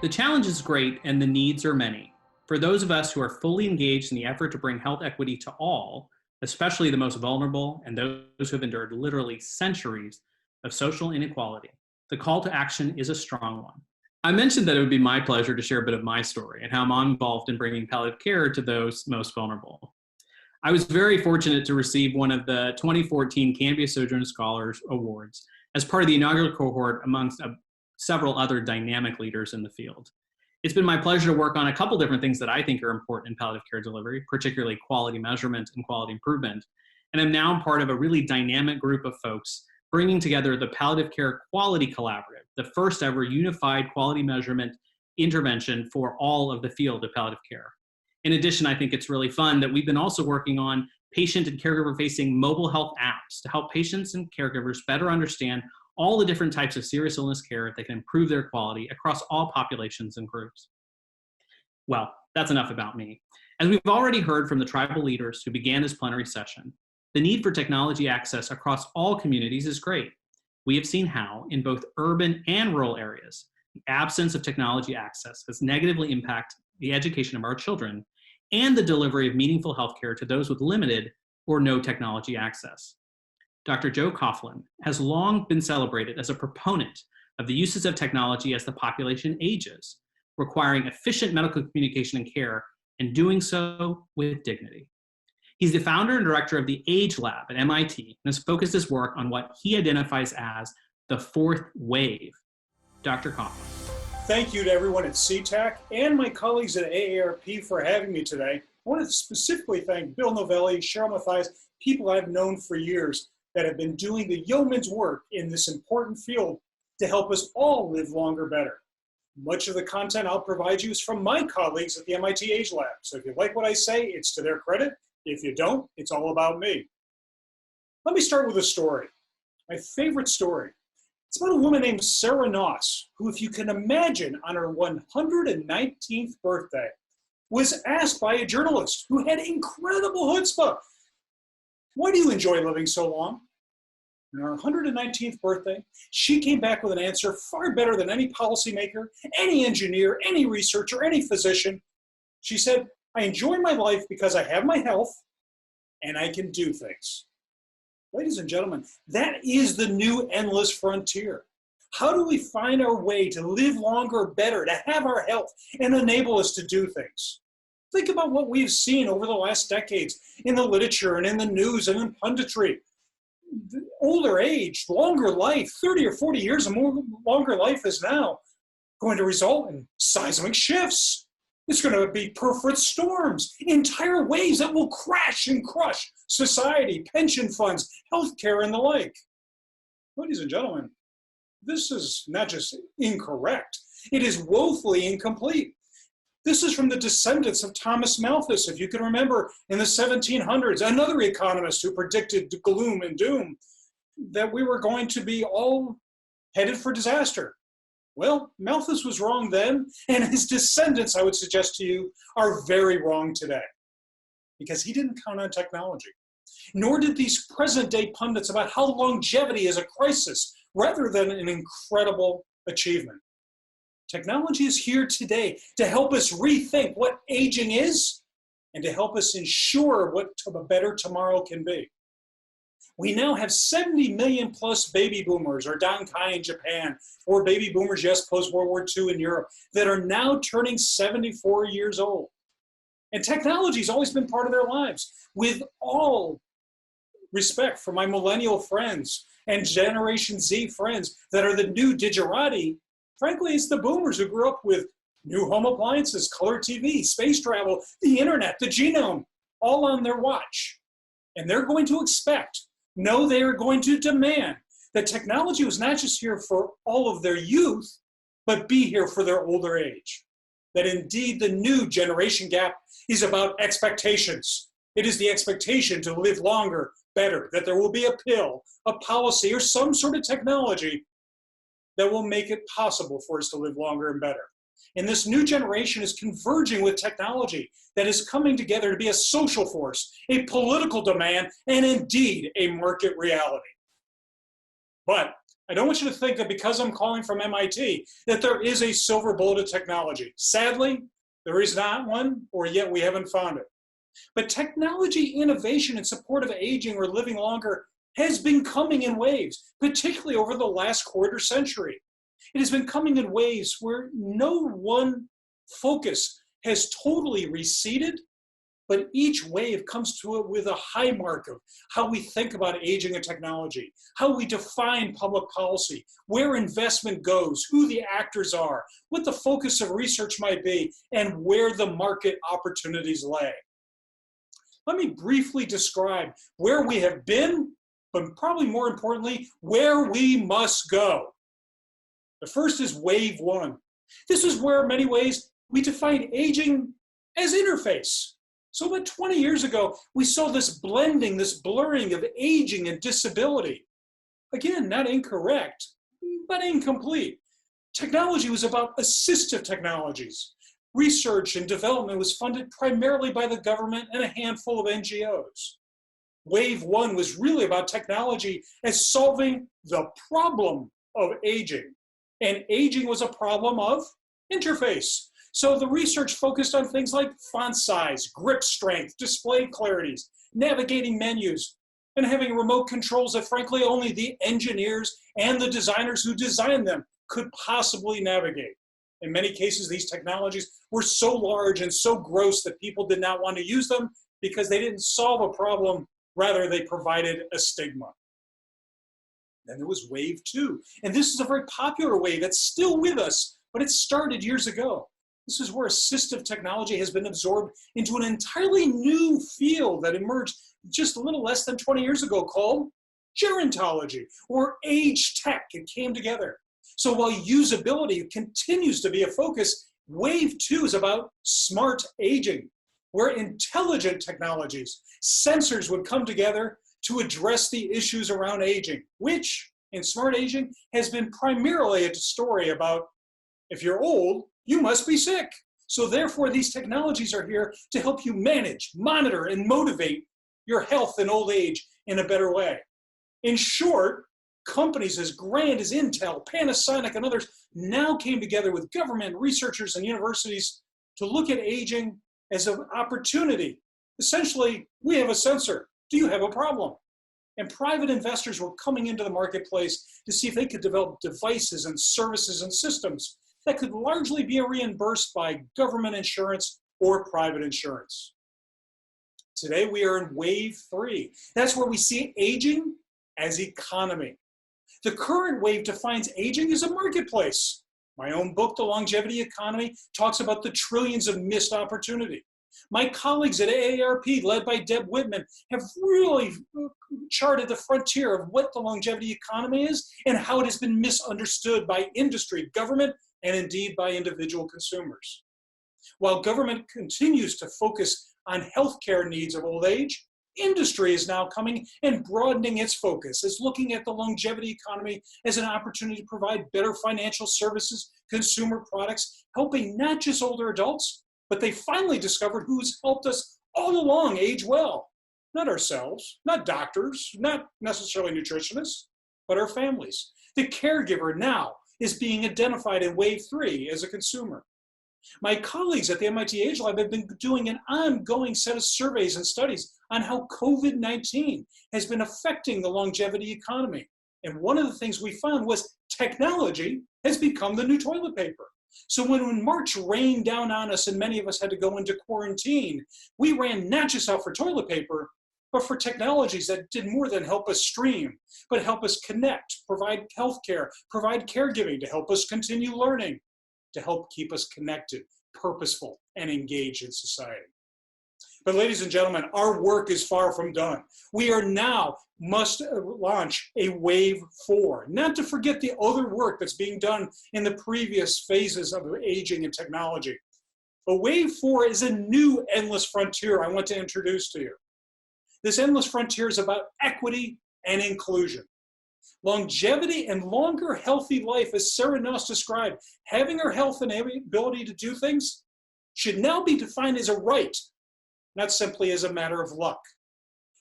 The challenge is great and the needs are many. For those of us who are fully engaged in the effort to bring health equity to all, especially the most vulnerable and those who have endured literally centuries of social inequality, the call to action is a strong one. I mentioned that it would be my pleasure to share a bit of my story and how I'm involved in bringing palliative care to those most vulnerable. I was very fortunate to receive one of the 2014 Cambia Sojourner Scholars Awards as part of the inaugural cohort amongst several other dynamic leaders in the field. It's been my pleasure to work on a couple different things that I think are important in palliative care delivery, particularly quality measurement and quality improvement. And I'm now part of a really dynamic group of folks bringing together the Palliative Care Quality Collaborative, the first ever unified quality measurement intervention for all of the field of palliative care. In addition, I think it's really fun that we've been also working on patient and caregiver facing mobile health apps to help patients and caregivers better understand all the different types of serious illness care that can improve their quality across all populations and groups. Well, that's enough about me. As we've already heard from the tribal leaders who began this plenary session, the need for technology access across all communities is great. We have seen how, in both urban and rural areas, the absence of technology access has negatively impacted the education of our children and the delivery of meaningful healthcare to those with limited or no technology access. Dr. Joe Coughlin has long been celebrated as a proponent of the uses of technology as the population ages, requiring efficient medical communication and care, and doing so with dignity. He's the founder and director of the Age Lab at MIT and has focused his work on what he identifies as the fourth wave. Dr. Coughlin. Thank you to everyone at C-TAC and my colleagues at AARP for having me today. I want to specifically thank Bill Novelli, Cheryl Mathias, people I've known for years that have been doing the yeoman's work in this important field to help us all live longer better. Much of the content I'll provide you is from my colleagues at the MIT Age Lab. So if you like what I say, it's to their credit. If you don't, it's all about me. Let me start with a story, my favorite story. It's about a woman named Sarah Noss, who, if you can imagine, on her 119th birthday, was asked by a journalist who had incredible chutzpah, "Why do you enjoy living so long?" On her 119th birthday, she came back with an answer far better than any policymaker, any engineer, any researcher, any physician. She said, "I enjoy my life because I have my health and I can do things." Ladies and gentlemen, that is the new endless frontier. How do we find our way to live longer, better, to have our health and enable us to do things? Think about what we've seen over the last decades in the literature and in the news and in punditry. The older age, longer life, 30 or 40 years or more longer life is now going to result in seismic shifts. It's going to be perfect storms, entire waves that will crash and crush society, pension funds, healthcare, and the like. Ladies and gentlemen, this is not just incorrect, it is woefully incomplete. This is from the descendants of Thomas Malthus, if you can remember, in the 1700s, another economist who predicted gloom and doom, that we were going to be all headed for disaster. Well, Malthus was wrong then, and his descendants, I would suggest to you, are very wrong today, because he didn't count on technology. Nor did these present-day pundits about how longevity is a crisis, rather than an incredible achievement. Technology is here today to help us rethink what aging is and to help us ensure what a better tomorrow can be. We now have 70 million plus baby boomers, or Dankai in Japan, or baby boomers, yes, post-World War II in Europe, that are now turning 74 years old. And technology has always been part of their lives. With all respect for my millennial friends and Generation Z friends that are the new digerati, frankly, it's the boomers who grew up with new home appliances, color TV, space travel, the internet, the genome, all on their watch. And they're going to expect, no, they are going to demand that technology was not just here for all of their youth, but be here for their older age. That indeed the new generation gap is about expectations. It is the expectation to live longer, better, that there will be a pill, a policy, or some sort of technology that will make it possible for us to live longer and better. And this new generation is converging with technology that is coming together to be a social force, a political demand, and indeed a market reality. But I don't want you to think that because I'm calling from MIT, that there is a silver bullet of technology. Sadly, there is not one, or yet we haven't found it. But technology innovation in support of aging or living longer has been coming in waves, particularly over the last quarter century. It has been coming in waves where no one focus has totally receded, but each wave comes to it with a high mark of how we think about aging and technology, how we define public policy, where investment goes, who the actors are, what the focus of research might be, and where the market opportunities lay. Let me briefly describe where we have been, but probably more importantly, where we must go. The first is wave one. This is where, in many ways, we defined aging as interface. So about 20 years ago, we saw this blending, this blurring of aging and disability. Again, not incorrect, but incomplete. Technology was about assistive technologies. Research and development was funded primarily by the government and a handful of NGOs. Wave one was really about technology as solving the problem of aging. And aging was a problem of interface. So the research focused on things like font size, grip strength, display clarities, navigating menus, and having remote controls that frankly only the engineers and the designers who designed them could possibly navigate. In many cases, these technologies were so large and so gross that people did not want to use them because they didn't solve a problem, rather they provided a stigma. Then there was wave two, and this is a very popular wave that's still with us, but it started years ago. This is where assistive technology has been absorbed into an entirely new field that emerged just a little less than 20 years ago called gerontology or age tech. It came together. So while usability continues to be a focus, wave two is about smart aging, where intelligent technologies, sensors would come together to address the issues around aging, which in smart aging has been primarily a story about if you're old, you must be sick. So therefore, these technologies are here to help you manage, monitor, and motivate your health in old age in a better way. In short, companies as grand as Intel, Panasonic, and others now came together with government, researchers, and universities to look at aging as an opportunity. Essentially, we have a sensor. Do you have a problem? And private investors were coming into the marketplace to see if they could develop devices and services and systems that could largely be reimbursed by government insurance or private insurance. Today we are in wave three. That's where we see aging as economy. The current wave defines aging as a marketplace. My own book, The Longevity Economy, talks about the trillions of missed opportunity. My colleagues at AARP, led by Deb Whitman, have really charted the frontier of what the longevity economy is and how it has been misunderstood by industry, government, and indeed by individual consumers. While government continues to focus on healthcare needs of old age, industry is now coming and broadening its focus, is looking at the longevity economy as an opportunity to provide better financial services, consumer products, helping not just older adults, but they finally discovered who's helped us all along age well. Not ourselves, not doctors, not necessarily nutritionists, but our families. The caregiver now is being identified in wave three as a consumer. My colleagues at the MIT Age Lab have been doing an ongoing set of surveys and studies on how COVID-19 has been affecting the longevity economy. And one of the things we found was technology has become the new toilet paper. So when March rained down on us and many of us had to go into quarantine, we ran not just out for toilet paper, but for technologies that did more than help us stream, but help us connect, provide healthcare, provide caregiving to help us continue learning, to help keep us connected, purposeful, and engaged in society. But ladies and gentlemen, our work is far from done. We are now must launch a wave four, not to forget the other work that's being done in the previous phases of aging and technology. But wave four is a new endless frontier I want to introduce to you. This endless frontier is about equity and inclusion. Longevity and longer healthy life, as Sarah Nuss described, having our health and ability to do things should now be defined as a right, not simply as a matter of luck.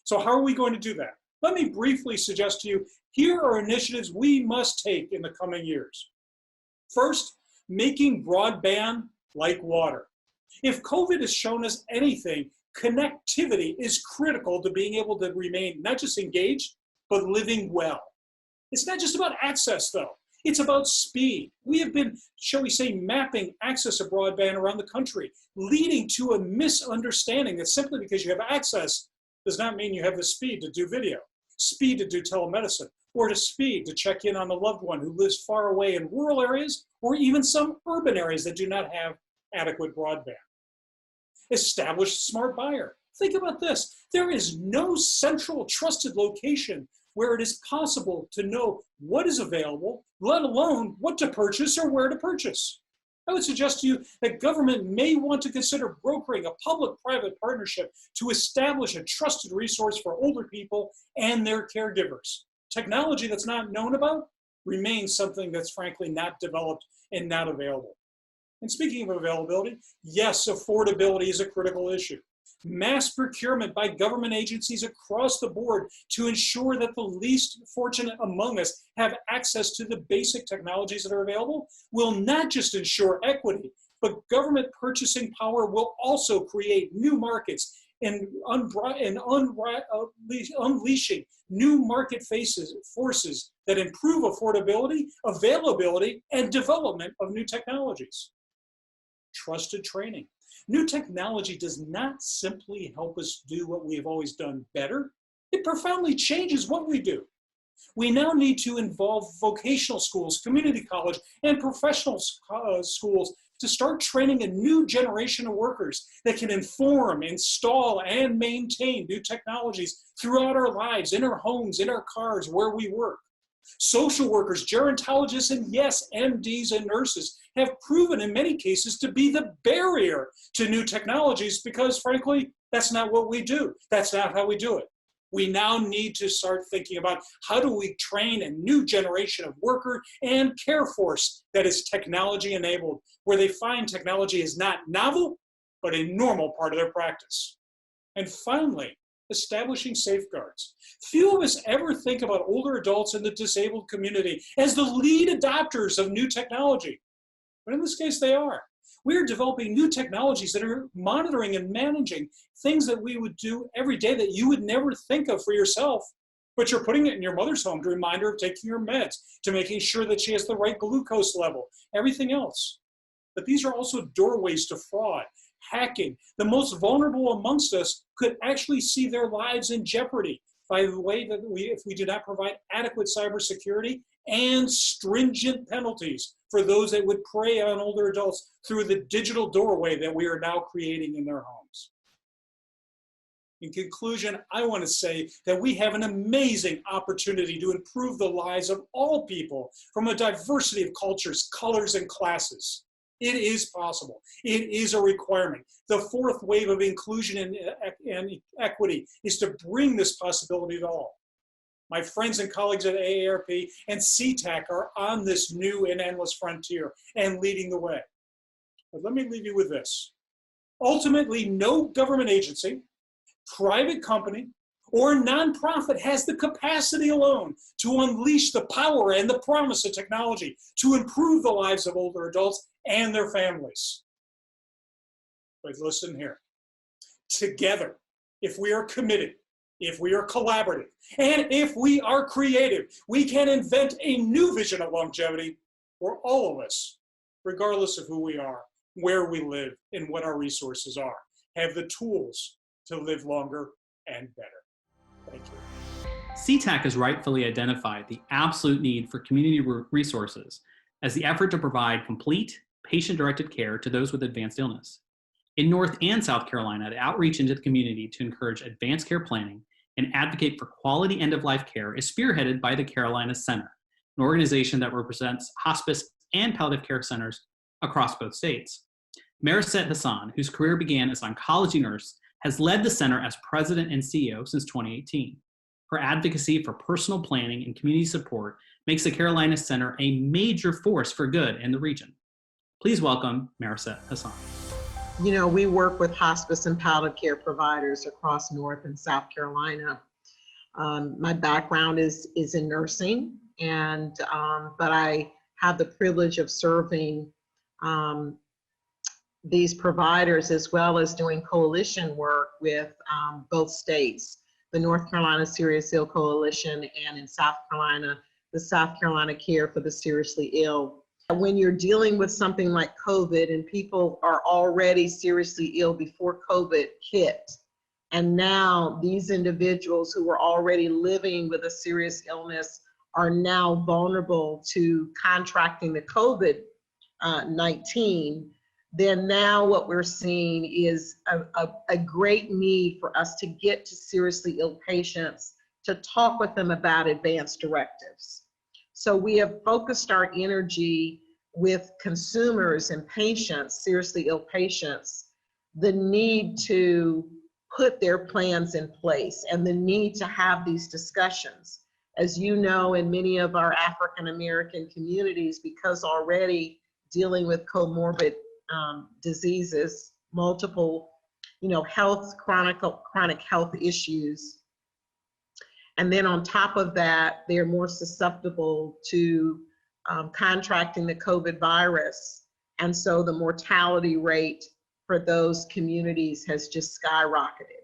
So how are we going to do that? Let me briefly suggest to you, here are initiatives we must take in the coming years. First, making broadband like water. If COVID has shown us anything, connectivity is critical to being able to remain not just engaged, but living well. It's not just about access, though. It's about speed. We have been, shall we say, mapping access to broadband around the country, leading to a misunderstanding that simply because you have access does not mean you have the speed to do video, speed to do telemedicine, or to speed to check in on a loved one who lives far away in rural areas, or even some urban areas that do not have adequate broadband. Establish smart buyer. Think about this. There is no central trusted location where it is possible to know what is available, let alone what to purchase or where to purchase. I would suggest to you that government may want to consider brokering a public-private partnership to establish a trusted resource for older people and their caregivers. Technology that's not known about remains something that's frankly not developed and not available. And speaking of availability, yes, affordability is a critical issue. Mass procurement by government agencies across the board to ensure that the least fortunate among us have access to the basic technologies that are available will not just ensure equity, but government purchasing power will also create new markets and unleashing new market forces that improve affordability, availability, and development of new technologies. Trusted training. New technology does not simply help us do what we have always done better. It profoundly changes what we do. We now need to involve vocational schools, community college, and professional schools to start training a new generation of workers that can inform, install, and maintain new technologies throughout our lives, in our homes, in our cars, where we work. Social workers, gerontologists, and yes, MDs and nurses have proven in many cases to be the barrier to new technologies because, frankly, that's not what we do. That's not how we do it. We now need to start thinking about how do we train a new generation of worker and care force that is technology enabled, where they find technology is not novel, but a normal part of their practice. And finally, establishing safeguards. Few of us ever think about older adults in the disabled community as the lead adopters of new technology. But in this case, they are. We are developing new technologies that are monitoring and managing things that we would do every day that you would never think of for yourself, but you're putting it in your mother's home to remind her of taking her meds, to making sure that she has the right glucose level, everything else. But these are also doorways to fraud, hacking. The most vulnerable amongst us could actually see their lives in jeopardy by the way that if we do not provide adequate cybersecurity and stringent penalties for those that would prey on older adults through the digital doorway that we are now creating in their homes. In conclusion, I want to say that we have an amazing opportunity to improve the lives of all people from a diversity of cultures, colors, and classes. It is possible. It is a requirement. The fourth wave of inclusion and equity is to bring this possibility to all. My friends and colleagues at AARP and C-TAC are on this new and endless frontier and leading the way. But let me leave you with this. Ultimately, no government agency, private company, or nonprofit has the capacity alone to unleash the power and the promise of technology to improve the lives of older adults and their families. But listen here. Together, if we are committed, if we are collaborative, and if we are creative, we can invent a new vision of longevity for all of us, regardless of who we are, where we live, and what our resources are. Have the tools to live longer and better. Thank you. C-TAC has rightfully identified the absolute need for community resources as the effort to provide complete, patient-directed care to those with advanced illness. In North and South Carolina, the outreach into the community to encourage advanced care planning and advocate for quality end-of-life care is spearheaded by the Carolina Center, an organization that represents hospice and palliative care centers across both states. Maricette Hassan, whose career began as an oncology nurse, has led the center as president and CEO since 2018. Her advocacy for personal planning and community support makes the Carolina Center a major force for good in the region. Please welcome Maricette Hassan. You know, we work with hospice and palliative care providers across North and South Carolina. My background is in nursing, and but I have the privilege of serving these providers, as well as doing coalition work with both states, the North Carolina Serious Ill Coalition, and in South Carolina, the South Carolina Care for the Seriously Ill. When you're dealing with something like COVID and people are already seriously ill before COVID hit, and now these individuals who were already living with a serious illness are now vulnerable to contracting the COVID-19, then now what we're seeing is a great need for us to get to seriously ill patients to talk with them about advance directives. So we have focused our energy with consumers and patients, seriously ill patients, the need to put their plans in place and the need to have these discussions. As you know, in many of our African American communities, because already dealing with comorbid diseases, multiple, chronic health issues. And then on top of that, they're more susceptible to contracting the COVID virus. And so the mortality rate for those communities has just skyrocketed.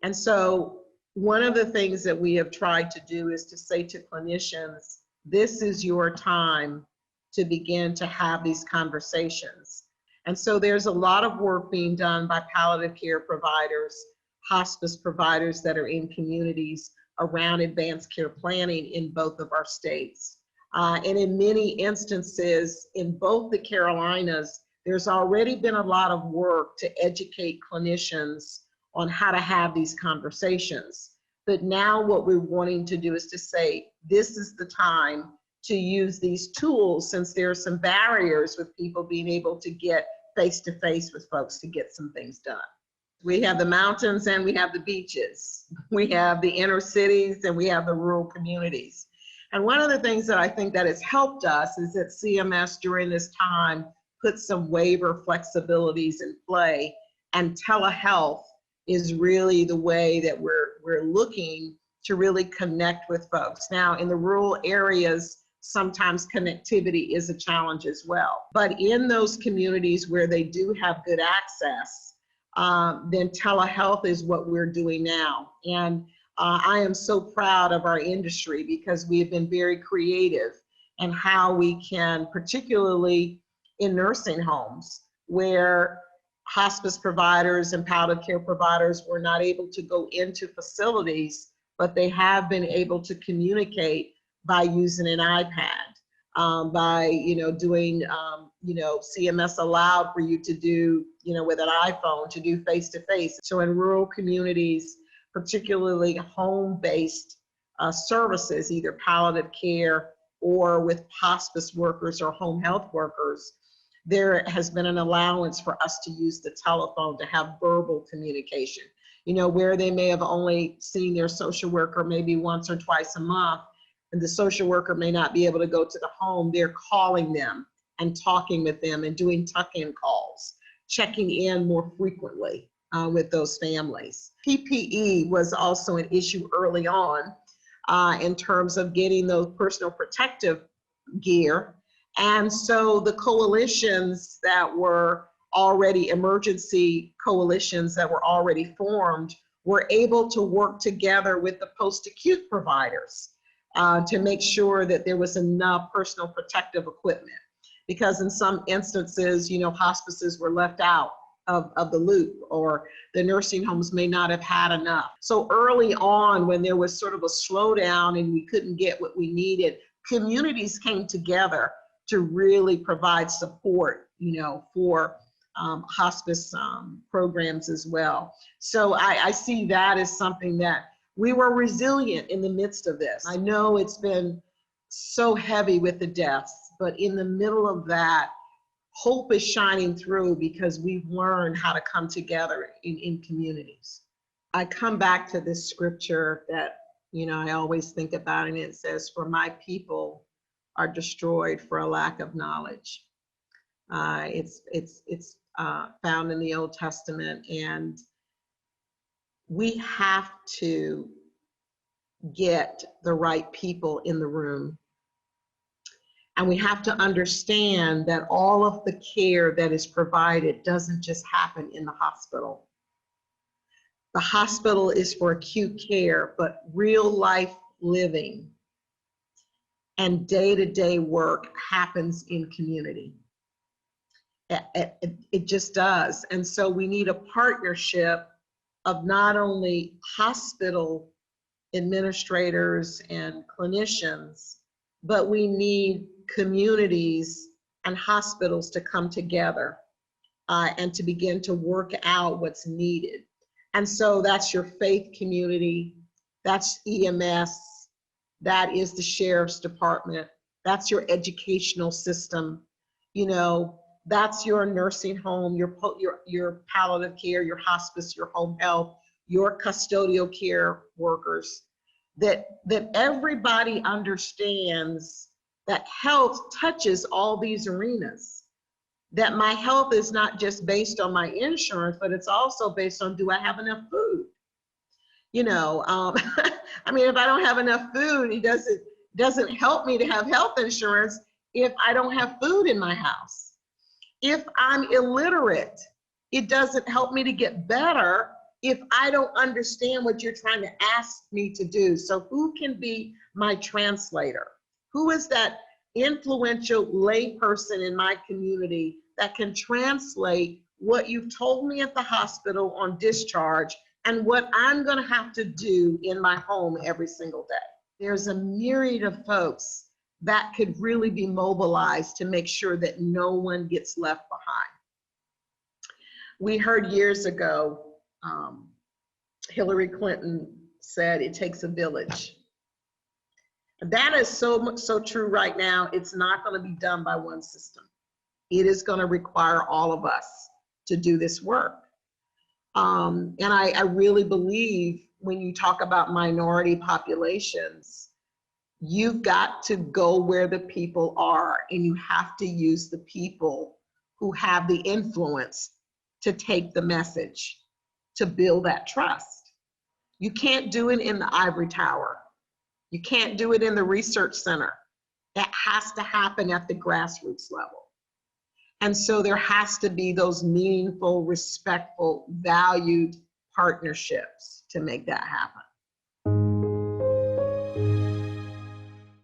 And so one of the things that we have tried to do is to say to clinicians, this is your time to begin to have these conversations. And so there's a lot of work being done by palliative care providers, hospice providers that are in communities around advanced care planning in both of our states. And in many instances, in both the Carolinas, there's already been a lot of work to educate clinicians on how to have these conversations. But now what we're wanting to do is to say, this is the time to use these tools, since there are some barriers with people being able to get face-to-face with folks to get some things done. We have the mountains and we have the beaches. We have the inner cities and we have the rural communities. And one of the things that I think that has helped us is that CMS during this time put some waiver flexibilities in play, and telehealth is really the way that we're looking to really connect with folks. Now, in the rural areas, sometimes connectivity is a challenge as well. But in those communities where they do have good access, then telehealth is what we're doing now. And I am so proud of our industry because we have been very creative in how we can, particularly in nursing homes, where hospice providers and palliative care providers were not able to go into facilities, but they have been able to communicate by using an iPad, by doing CMS allowed for you to do with an iPhone to do face-to-face. So in rural communities, particularly home-based services, either palliative care or with hospice workers or home health workers, there has been an allowance for us to use the telephone to have verbal communication. Where they may have only seen their social worker maybe once or twice a month, and the social worker may not be able to go to the home, they're calling them and talking with them and doing tuck-in calls, checking in more frequently with those families. PPE was also an issue early on in terms of getting those personal protective gear. And so the coalitions that were already emergency coalitions that were already formed were able to work together with the post-acute providers to make sure that there was enough personal protective equipment. Because in some instances, hospices were left out of the loop, or the nursing homes may not have had enough. So early on, when there was sort of a slowdown and we couldn't get what we needed, communities came together to really provide support, for hospice programs as well. So I see that as something that we were resilient in the midst of this. I know it's been so heavy with the deaths, but in the middle of that, hope is shining through because we've learned how to come together in communities. I come back to this scripture that, I always think about, and it says, "For my people are destroyed for a lack of knowledge." It's found in the Old Testament, and we have to get the right people in the room. And we have to understand that all of the care that is provided doesn't just happen in the hospital. The hospital is for acute care, but real life living and day-to-day work happens in community. It just does. And so we need a partnership of not only hospital administrators and clinicians, but we need communities and hospitals to come together and to begin to work out what's needed. And so that's your faith community, that's EMS, that is the sheriff's department, that's your educational system, you know, that's your nursing home, your palliative care, your hospice, your home health, your custodial care workers, that everybody understands that health touches all these arenas, that my health is not just based on my insurance, but it's also based on, do I have enough food? You know, I mean, if I don't have enough food, it doesn't help me to have health insurance if I don't have food in my house. If I'm illiterate, it doesn't help me to get better if I don't understand what you're trying to ask me to do. So who can be my translator? Who is that influential lay person in my community that can translate what you've told me at the hospital on discharge and what I'm gonna have to do in my home every single day? There's a myriad of folks that could really be mobilized to make sure that no one gets left behind. We heard years ago, Hillary Clinton said it takes a village. That is so true right now. It's not going to be done by one system. It is going to require all of us to do this work. And I really believe when you talk about minority populations, you've got to go where the people are, and you have to use the people who have the influence to take the message, to build that trust. You can't do it in the ivory tower. You can't do it in the research center. That has to happen at the grassroots level. And so there has to be those meaningful, respectful, valued partnerships to make that happen.